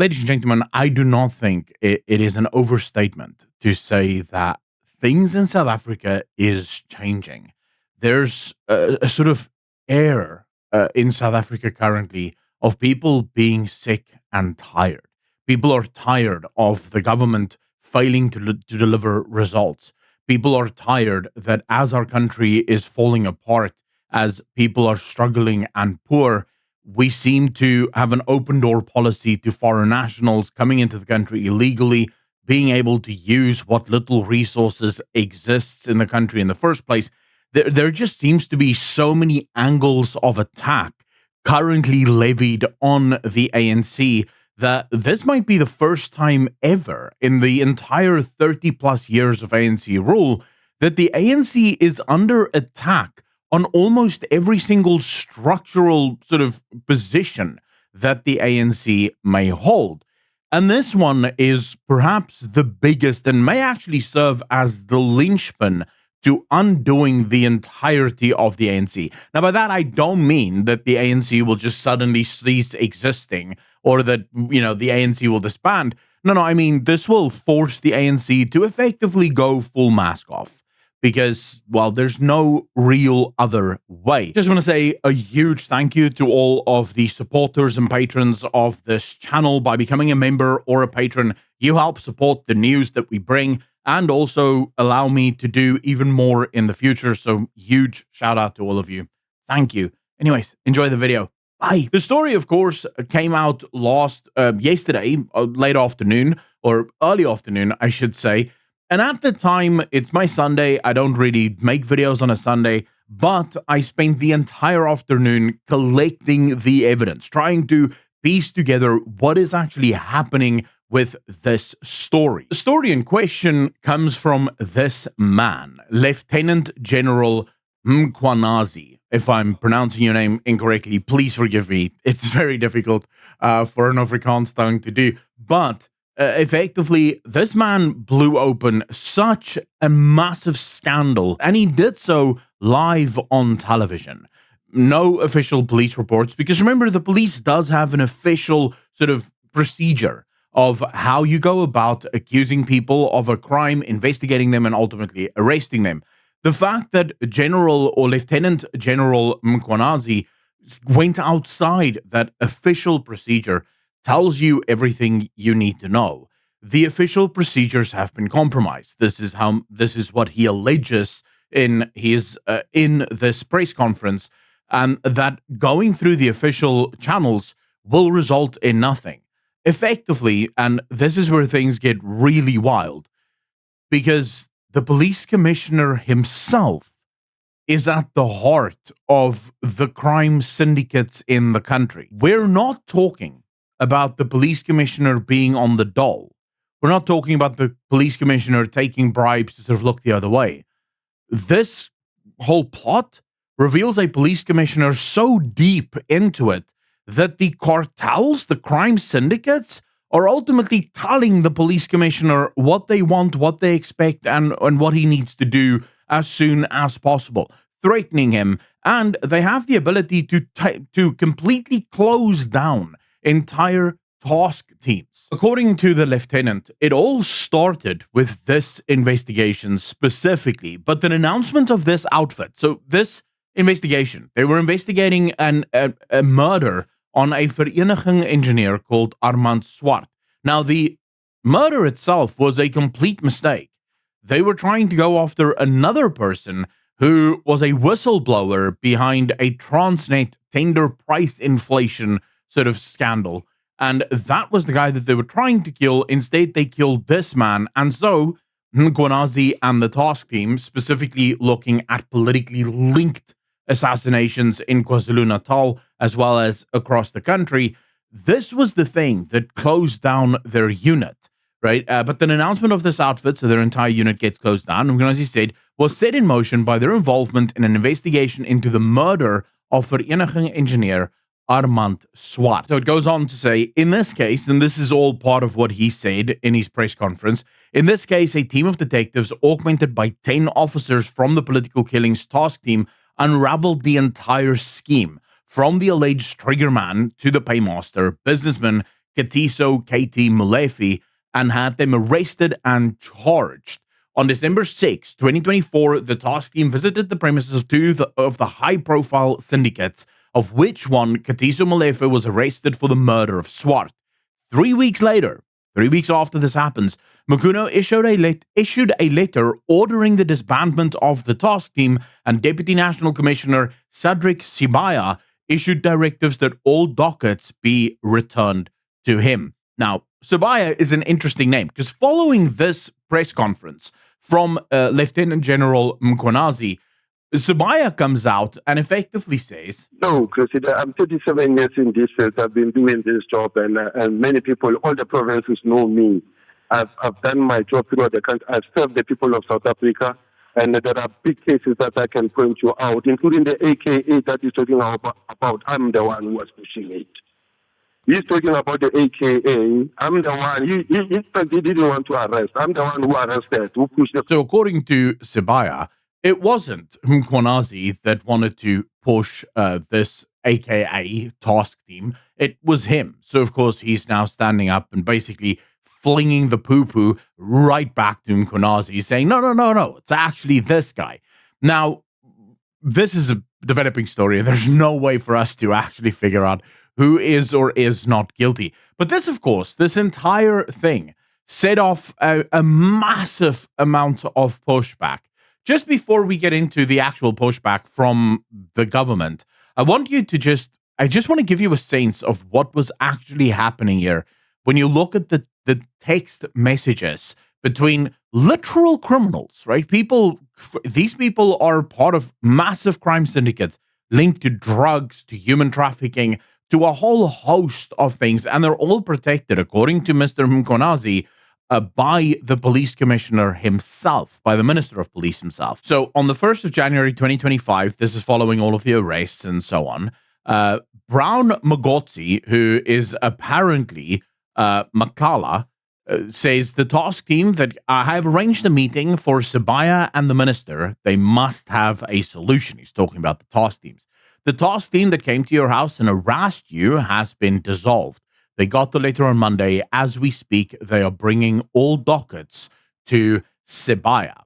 Ladies and gentlemen, I do not think it is an overstatement to say that things in South Africa is changing. There's a sort of air in South Africa currently of people being sick and tired. People are tired of the government failing to deliver results. People are tired that as our country is falling apart, as people are struggling and poor, we seem to have an open door policy to foreign nationals coming into the country illegally, being able to use what little resources exists in the country in the first place. There just seems to be so many angles of attack currently levied on the ANC that this might be the first time ever in the entire 30 plus years of ANC rule that the ANC is under attack on almost every single structural sort of position that the ANC may hold. And this one is perhaps the biggest and may actually serve as the linchpin to undoing the entirety of the ANC. Now, by that, I don't mean that the ANC will just suddenly cease existing or that, the ANC will disband. No, I mean, this will force the ANC to effectively go full mask off. Because, well, there's no real other way. Just want to say a huge thank you to all of the supporters and patrons of this channel. By becoming a member or a patron, you help support the news that we bring and also allow me to do even more in the future. So huge shout out to all of you. Thank you. Anyways, enjoy the video. Bye. The story, of course, came out yesterday, late afternoon, or early afternoon, I should say. And at the time, it's my Sunday. I don't really make videos on a Sunday, but I spent the entire afternoon collecting the evidence, trying to piece together what is actually happening with this story. The story in question comes from this man, Lieutenant General Mkhwanazi. If I'm pronouncing your name incorrectly, please forgive me. It's very difficult for an Afrikaans tongue to do, but effectively, this man blew open such a massive scandal, and he did so live on television. No official police reports, because remember, the police does have an official sort of procedure of how you go about accusing people of a crime, investigating them, and ultimately arresting them. The fact that General or Lieutenant General Mkhwanazi went outside that official procedure tells you everything you need to know. The official procedures have been compromised. This is what he alleges in this press conference, and that going through the official channels will result in nothing. Effectively, and this is where things get really wild, because the police commissioner himself is at the heart of the crime syndicates in the country. We're not talking about the police commissioner being on the dole. We're not talking about the police commissioner taking bribes to sort of look the other way. This whole plot reveals a police commissioner so deep into it that the cartels, the crime syndicates, are ultimately telling the police commissioner what they want, what they expect, and what he needs to do as soon as possible, threatening him. And they have the ability to completely close down entire task teams. According to the lieutenant, it all started with this investigation specifically, but the announcement of this outfit, so this investigation, they were investigating a murder on a vereniging engineer called Armand Swart. Now, the murder itself was a complete mistake. They were trying to go after another person who was a whistleblower behind a Transnet tender price inflation sort of scandal. And that was the guy that they were trying to kill. Instead, they killed this man. And so Mkhwanazi and the task team, specifically looking at politically linked assassinations in KwaZulu-Natal, as well as across the country, this was the thing that closed down their unit, right? But the announcement of this outfit, so their entire unit gets closed down, Mkhwanazi said, was set in motion by their involvement in an investigation into the murder of vereniging engineer Armand Swart. So it goes on to say, in this case, and this is all part of what he said in his press conference, in this case, a team of detectives augmented by 10 officers from the political killings task team unraveled the entire scheme, from the alleged triggerman to the paymaster, businessman, Katiso KT Molefe and had them arrested and charged. On December 6, 2024, the task team visited the premises of two of the high-profile syndicates, of which one, Katiso Molefe, was arrested for the murder of Swart. 3 weeks later, 3 weeks after this happens, Mkhwanazi issued a letter ordering the disbandment of the task team, and Deputy National Commissioner Sibaya issued directives that all dockets be returned to him. Now, Sibaya is an interesting name because following this press conference from Lieutenant General Mkhwanazi, Sibaya comes out and effectively says, "No, President, I'm 37 years in this field. I've been doing this job, and many people, all the provinces know me. I've done my job throughout the country. I've served the people of South Africa, and there are big cases that I can point you out, including the AKA that he's talking about. I'm the one who was pushing it. He's talking about the AKA. I'm the one. He didn't want to arrest. I'm the one who arrested, who pushed the..." So according to Sibaya, it wasn't Mkhwanazi that wanted to push this AKA task team. It was him. So, of course, he's now standing up and basically flinging the poo-poo right back to Mkhwanazi, saying, no, it's actually this guy. Now, this is a developing story, and there's no way for us to actually figure out who is or is not guilty. But this, of course, this entire thing set off a massive amount of pushback. Just before we get into the actual pushback from the government, I just want to give you a sense of what was actually happening here when you look at the text messages between literal criminals, right? These people are part of massive crime syndicates linked to drugs, to human trafficking, to a whole host of things, and they're all protected, according to Mr. Mkhwanazi, by the police commissioner himself, by the Minister of Police himself. So on the 1st of January 2025, this is following all of the arrests and so on, Brown Magotsi, who is apparently Makala, says the task team that I have arranged a meeting for Sibaya and the minister. They must have a solution. He's talking about the task teams. The task team that came to your house and harassed you has been dissolved. They got the letter on Monday. As we speak, they are bringing all dockets to Sibaya.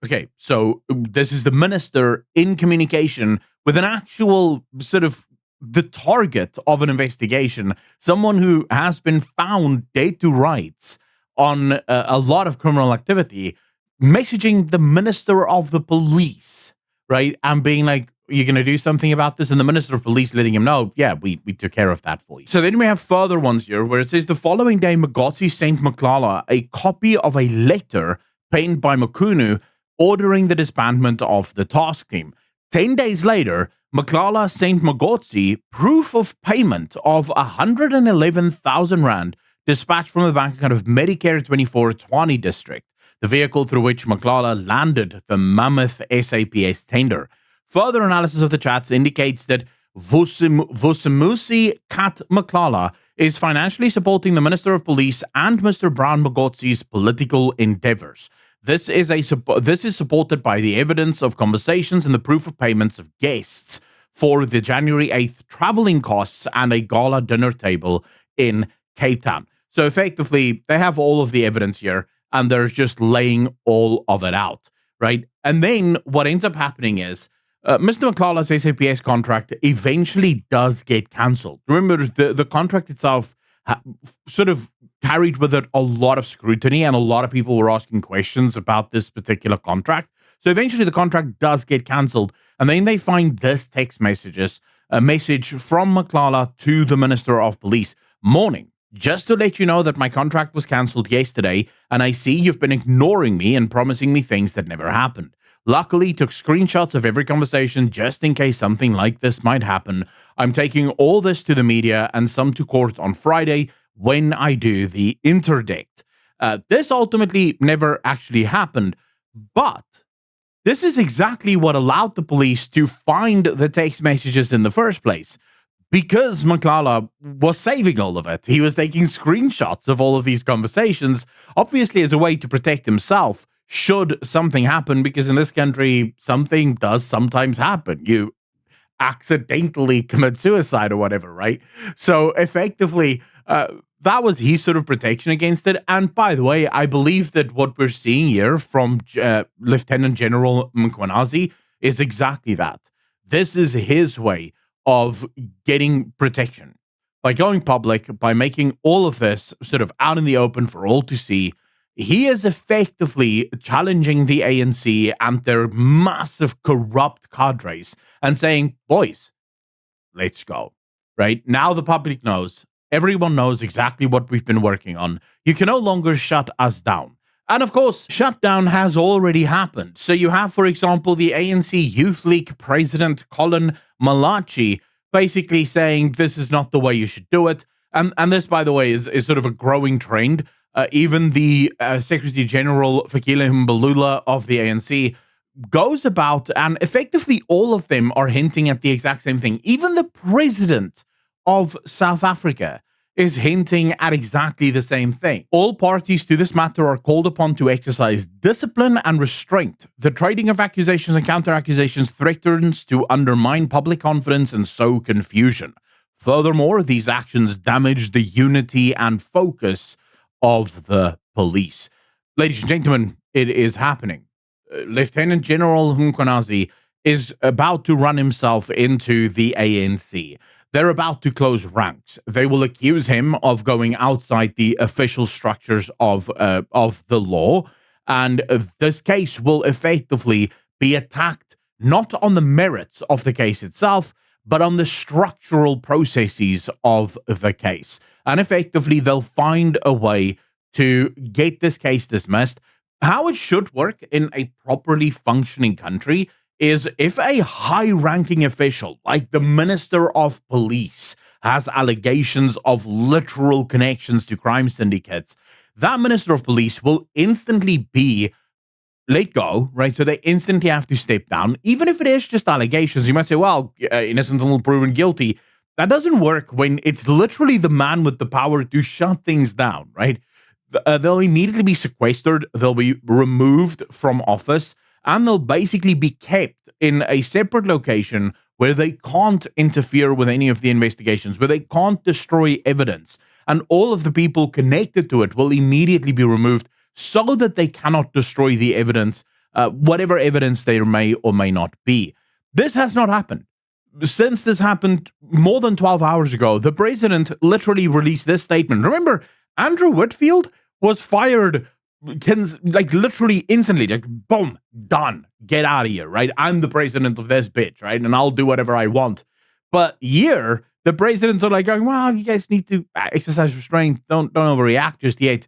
Okay, so this is the minister in communication with an actual sort of the target of an investigation, someone who has been found dead to rights on a lot of criminal activity, messaging the minister of the police, right? And being like, you're going to do something about this? And the Minister of Police letting him know, yeah, we took care of that for you. So then we have further ones here where it says the following day, Magotsi sent Maklala a copy of a letter penned by Mkhwanazi ordering the disbandment of the task team. 10 days later, Maklala sent Magotsi proof of payment of 111,000 Rand dispatched from the bank account of Medicare 24 Tshwane district, the vehicle through which Maklala landed the mammoth SAPS tender. Further analysis of the chats indicates that Vusimusi Kat Maklala is financially supporting the Minister of Police and Mr. Brown Magotsi's political endeavors. This is supported by the evidence of conversations and the proof of payments of guests for the January 8th traveling costs and a gala dinner table in Cape Town. So effectively, they have all of the evidence here, and they're just laying all of it out, right? And then what ends up happening is Mr. Maklala's SAPS contract eventually does get cancelled. Remember, the contract itself sort of carried with it a lot of scrutiny, and a lot of people were asking questions about this particular contract. So eventually the contract does get cancelled, and then they find this text a message from Maklala to the Minister of Police. Morning. Just to let you know that my contract was cancelled yesterday, and I see you've been ignoring me and promising me things that never happened. Luckily, took screenshots of every conversation just in case something like this might happen. I'm taking all this to the media and some to court on Friday when I do the interdict. This ultimately never actually happened, but this is exactly what allowed the police to find the text messages in the first place. Because Maklala was saving all of it. He was taking screenshots of all of these conversations, obviously as a way to protect himself should something happen, because in this country, something does sometimes happen. You accidentally commit suicide or whatever, right? So effectively, that was his sort of protection against it. And by the way, I believe that what we're seeing here from Lieutenant General Mkhwanazi is exactly that. This is his way of getting protection by going public, by making all of this sort of out in the open for all to see. He is effectively challenging the ANC and their massive corrupt cadres and saying, boys, let's go. Right? Now the public knows. Everyone knows exactly what we've been working on. You can no longer shut us down. And of course, shutdown has already happened. So you have, for example, the ANC Youth League president, Colin Malachi, basically saying this is not the way you should do it. And this, by the way, is sort of a growing trend. Even the Secretary General, Fikile Mbalula of the ANC, goes about, and effectively all of them are hinting at the exact same thing. Even the president of South Africa is hinting at exactly the same thing. All parties to this matter are called upon to exercise discipline and restraint. The trading of accusations and counter-accusations threatens to undermine public confidence and sow confusion. Furthermore, these actions damage the unity and focus of the police. Ladies and gentlemen, it is happening. Lieutenant General Mkhwanazi is about to run himself into the ANC. They're about to close ranks. They will accuse him of going outside the official structures of the law, and this case will effectively be attacked not on the merits of the case itself, but on the structural processes of the case. And effectively, they'll find a way to get this case dismissed. How it should work in a properly functioning country is if a high-ranking official, like the Minister of Police, has allegations of literal connections to crime syndicates, that Minister of Police will instantly be let go, right? So they instantly have to step down, even if it is just allegations. You might say, well, innocent until proven guilty. That doesn't work when it's literally the man with the power to shut things down, right? They'll immediately be sequestered, they'll be removed from office, and they'll basically be kept in a separate location where they can't interfere with any of the investigations, where they can't destroy evidence. And all of the people connected to it will immediately be removed so that they cannot destroy the evidence, whatever evidence there may or may not be. This has not happened. Since this happened more than 12 hours ago, the president literally released this statement. Remember, Andrew Whitfield was fired like literally instantly, like boom, done, get out of here, right? I'm the president of this bitch, right? And I'll do whatever I want. But here, the presidents are like going, well, you guys need to exercise restraint. Don't overreact just yet.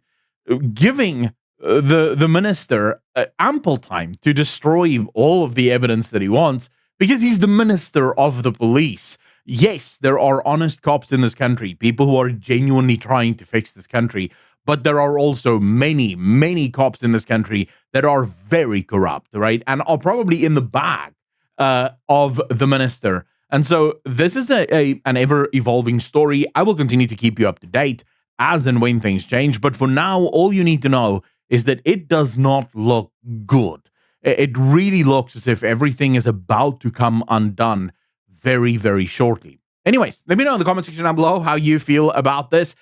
Giving the minister ample time to destroy all of the evidence that he wants because he's the minister of the police. Yes, there are honest cops in this country, people who are genuinely trying to fix this country. But there are also many, many cops in this country that are very corrupt, right? And are probably in the bag of the minister. And so this is an ever-evolving story. I will continue to keep you up to date as and when things change. But for now, all you need to know is that it does not look good. It really looks as if everything is about to come undone very, very shortly. Anyways, let me know in the comment section down below how you feel about this.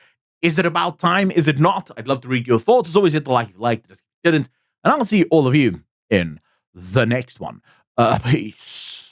Is it about time? Is it not? I'd love to read your thoughts. As always, hit the like if you liked it, if you didn't. And I'll see all of you in the next one. Peace.